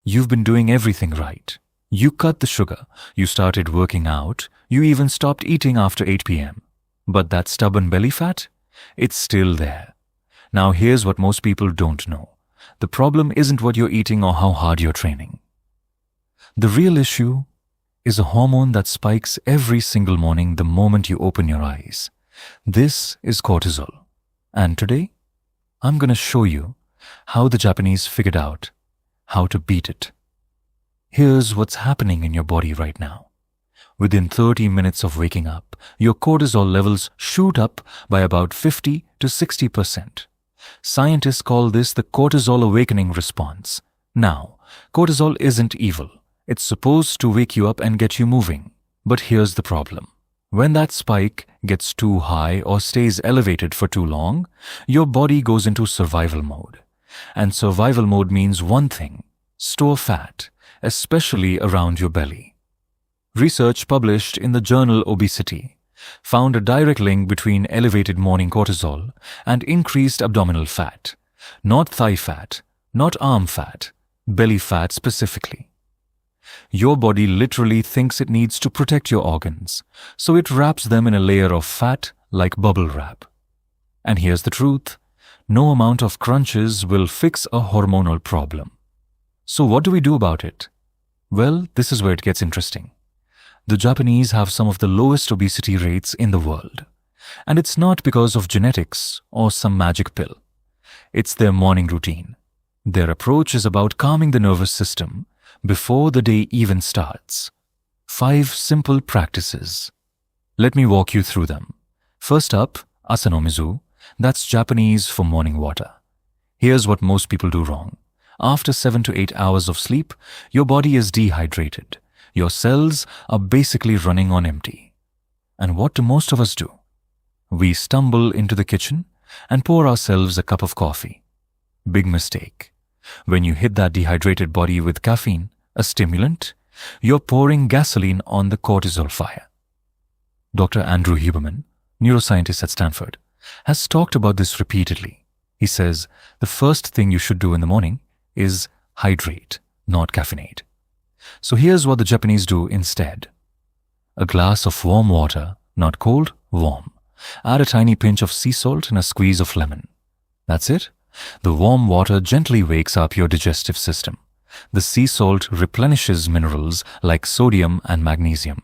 You've been doing everything right. You cut the sugar, you started working out, you even stopped eating after 8 p.m. But that stubborn belly fat? It's still there. Now here's what most people don't know. The problem isn't what you're eating or how hard you're training. The real issue is a hormone that spikes every single morning the moment you open your eyes. This is cortisol. And today, I'm going to show you how the Japanese figured out how to beat it. Here's what's happening in your body right now. Within 30 minutes of waking up, your cortisol levels shoot up by about 50 to 60%. Scientists call this the cortisol awakening response. Now, cortisol isn't evil. It's supposed to wake you up and get you moving. But here's the problem. When that spike gets too high or stays elevated for too long, your body goes into survival mode. And survival mode means one thing: store fat, especially around your belly. Research published in the journal Obesity found a direct link between elevated morning cortisol and increased abdominal fat. Not thigh fat, not arm fat, belly fat specifically. Your body literally thinks it needs to protect your organs, so it wraps them in a layer of fat like bubble wrap. And here's the truth: no amount of crunches will fix a hormonal problem. So what do we do about it? Well, this is where it gets interesting. The Japanese have some of the lowest obesity rates in the world. And it's not because of genetics or some magic pill. It's their morning routine. Their approach is about calming the nervous system before the day even starts. 5 simple practices. Let me walk you through them. First up, asanomizu. That's Japanese for morning water. Here's what most people do wrong. After 7 to 8 hours of sleep, your body is dehydrated. Your cells are basically running on empty. And what do most of us do? We stumble into the kitchen and pour ourselves a cup of coffee. Big mistake. When you hit that dehydrated body with caffeine, a stimulant, you're pouring gasoline on the cortisol fire. Dr. Andrew Huberman, neuroscientist at Stanford, has talked about this repeatedly. He says the first thing you should do in the morning is hydrate, not caffeinate. So here's what the Japanese do instead. A glass of warm water, not cold, warm. Add a tiny pinch of sea salt and a squeeze of lemon. That's it. The warm water gently wakes up your digestive system. The sea salt replenishes minerals like sodium and magnesium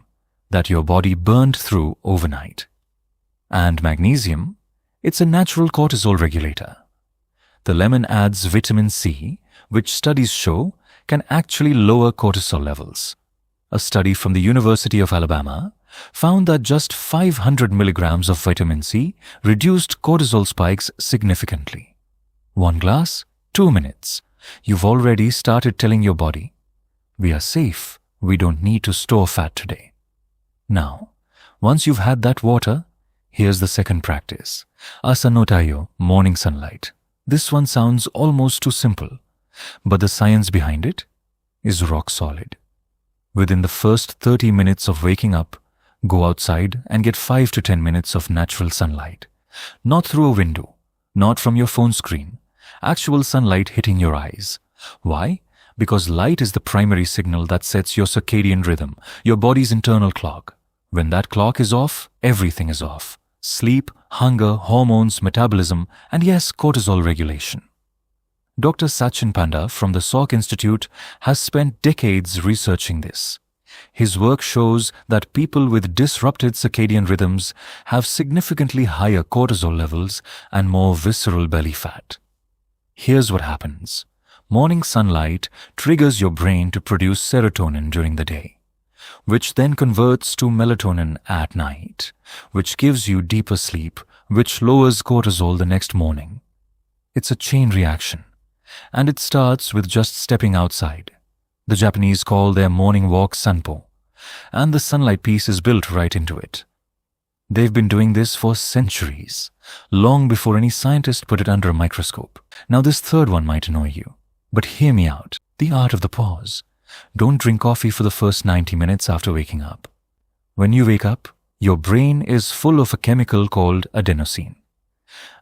that your body burned through overnight. And magnesium, it's a natural cortisol regulator. The lemon adds vitamin C, which studies show can actually lower cortisol levels. A study from the University of Alabama found that just 500 milligrams of vitamin C reduced cortisol spikes significantly. 1 glass, 2 minutes. You've already started telling your body, we are safe, we don't need to store fat today. Now, once you've had that water, here's the second practice. Asanotayo, morning sunlight. This one sounds almost too simple, but the science behind it is rock solid. Within the first 30 minutes of waking up, go outside and get 5 to 10 minutes of natural sunlight. Not through a window, not from your phone screen. Actual sunlight hitting your eyes. Why? Because light is the primary signal that sets your circadian rhythm, your body's internal clock. When that clock is off, everything is off. Sleep, hunger, hormones, metabolism, and yes, cortisol regulation. Dr. Sachin Panda from the Salk Institute has spent decades researching this. His work shows that people with disrupted circadian rhythms have significantly higher cortisol levels and more visceral belly fat. Here's what happens. Morning sunlight triggers your brain to produce serotonin during the day, which then converts to melatonin at night, which gives you deeper sleep, which lowers cortisol the next morning. It's a chain reaction, and it starts with just stepping outside. The Japanese call their morning walk sanpo, and the sunlight piece is built right into it. They've been doing this for centuries, long before any scientist put it under a microscope. Now this third one might annoy you, but hear me out. The art of the pause. Don't drink coffee for the first 90 minutes after waking up. When you wake up, your brain is full of a chemical called adenosine.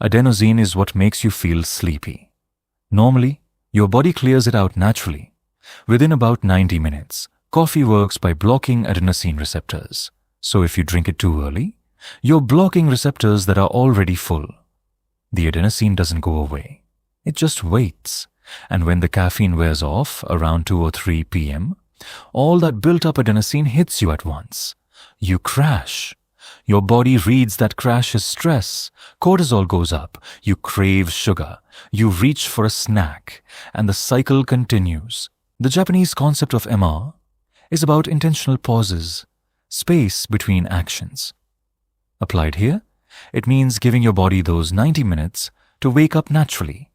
Adenosine is what makes you feel sleepy. Normally, your body clears it out naturally, Within about 90 minutes, coffee works by blocking adenosine receptors. So if you drink it too early, you're blocking receptors that are already full. The adenosine doesn't go away. It just waits. And when the caffeine wears off around 2 or 3 p.m., all that built-up adenosine hits you at once. You crash. Your body reads that crash as stress. Cortisol goes up. You crave sugar. You reach for a snack. And the cycle continues. The Japanese concept of MR is about intentional pauses, space between actions. Applied here, it means giving your body those 90 minutes to wake up naturally.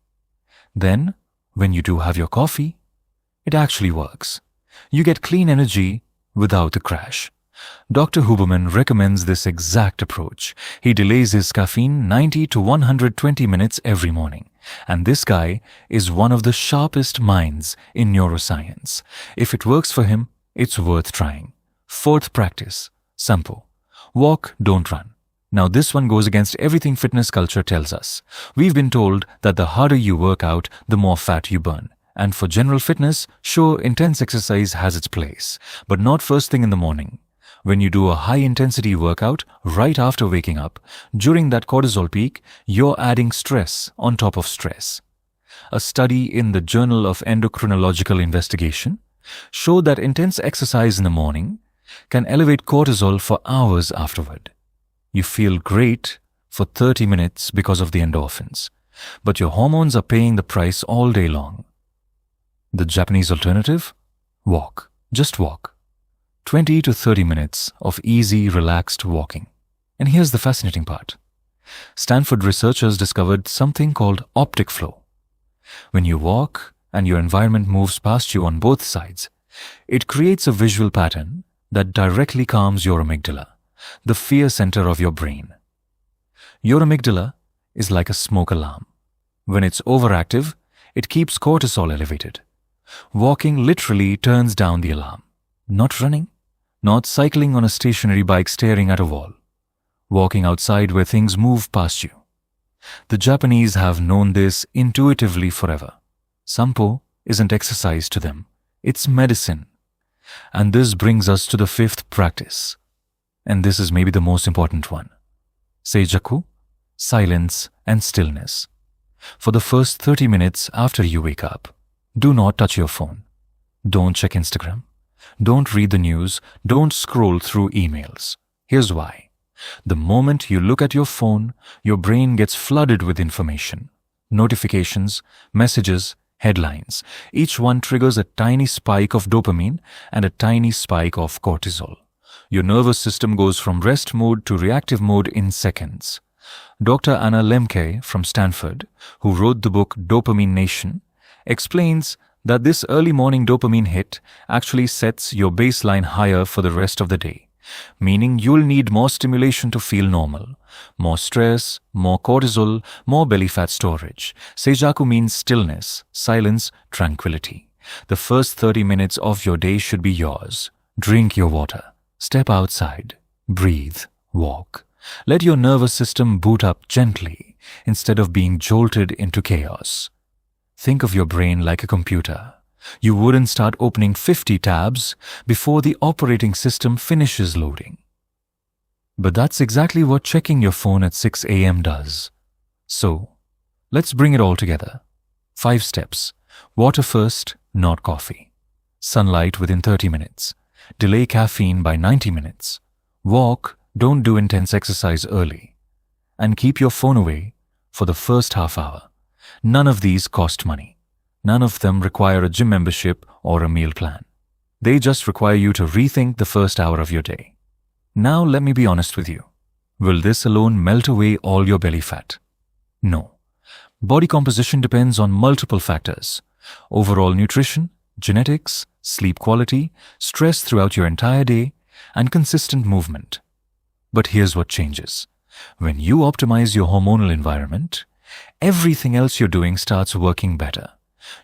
Then, when you do have your coffee, it actually works. You get clean energy without the crash. Dr. Huberman recommends this exact approach. He delays his caffeine 90 to 120 minutes every morning. And this guy is one of the sharpest minds in neuroscience. If it works for him, it's worth trying. Fourth practice, sampo. Walk, don't run. Now this one goes against everything fitness culture tells us. We've been told that the harder you work out, the more fat you burn. And for general fitness, sure, intense exercise has its place, but not first thing in the morning. When you do a high-intensity workout right after waking up, during that cortisol peak, you're adding stress on top of stress. A study in the Journal of Endocrinological Investigation showed that intense exercise in the morning can elevate cortisol for hours afterward. You feel great for 30 minutes because of the endorphins, but your hormones are paying the price all day long. The Japanese alternative? Walk. Just walk. 20 to 30 minutes of easy, relaxed walking. And here's the fascinating part. Stanford researchers discovered something called optic flow. When you walk and your environment moves past you on both sides, it creates a visual pattern that directly calms your amygdala, the fear center of your brain. Your amygdala is like a smoke alarm. When it's overactive, it keeps cortisol elevated. Walking literally turns down the alarm. Not running, not cycling on a stationary bike staring at a wall. Walking outside where things move past you. The Japanese have known this intuitively forever. Sampo isn't exercise to them. It's medicine. And this brings us to the fifth practice. And this is maybe the most important one. Seijaku, silence and stillness. For the first 30 minutes after you wake up, do not touch your phone. Don't check Instagram. Don't read the news. Don't scroll through emails. Here's why. The moment you look at your phone, your brain gets flooded with information. Notifications, messages, headlines. Each one triggers a tiny spike of dopamine and a tiny spike of cortisol. Your nervous system goes from rest mode to reactive mode in seconds. Dr. Anna Lemke from Stanford, who wrote the book Dopamine Nation, explains that this early morning dopamine hit actually sets your baseline higher for the rest of the day, meaning you'll need more stimulation to feel normal. More stress, more cortisol, more belly fat storage. Seijaku means stillness, silence, tranquility. The first 30 minutes of your day should be yours. Drink your water. Step outside. Breathe. Walk. Let your nervous system boot up gently instead of being jolted into chaos. Think of your brain like a computer. You wouldn't start opening 50 tabs before the operating system finishes loading. But that's exactly what checking your phone at 6 a.m. does. So, let's bring it all together. 5 steps. Water first, not coffee. Sunlight within 30 minutes. Delay caffeine by 90 minutes. Walk, don't do intense exercise early. And keep your phone away for the first half hour. None of these cost money. None of them require a gym membership or a meal plan. They just require you to rethink the first hour of your day. Now let me be honest with you. Will this alone melt away all your belly fat? No. Body composition depends on multiple factors. Overall nutrition, genetics, sleep quality, stress throughout your entire day, and consistent movement. But here's what changes. When you optimize your hormonal environment, everything else you're doing starts working better.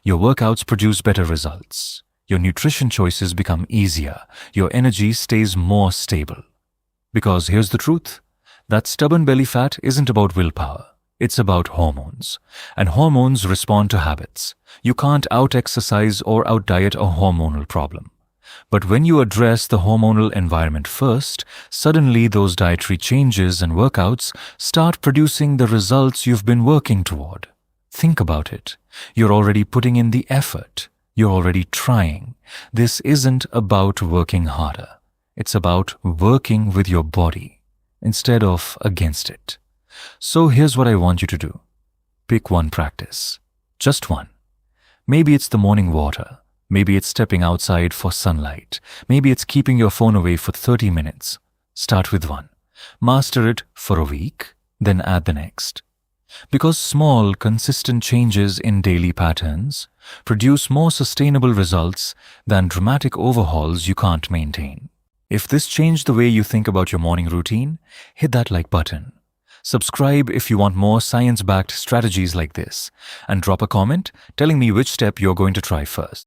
Your workouts produce better results. Your nutrition choices become easier. Your energy stays more stable. Because here's the truth. That stubborn belly fat isn't about willpower. It's about hormones. And hormones respond to habits. You can't out-exercise or out-diet a hormonal problem. But when you address the hormonal environment first, suddenly those dietary changes and workouts start producing the results you've been working toward. Think about it. You're already putting in the effort. You're already trying. This isn't about working harder. It's about working with your body instead of against it. So here's what I want you to do. Pick one practice. Just one. Maybe it's the morning water. Maybe it's stepping outside for sunlight. Maybe it's keeping your phone away for 30 minutes. Start with one. Master it for a week, then add the next. Because small, consistent changes in daily patterns produce more sustainable results than dramatic overhauls you can't maintain. If this changed the way you think about your morning routine, hit that like button. Subscribe if you want more science-backed strategies like this, and drop a comment telling me which step you're going to try first.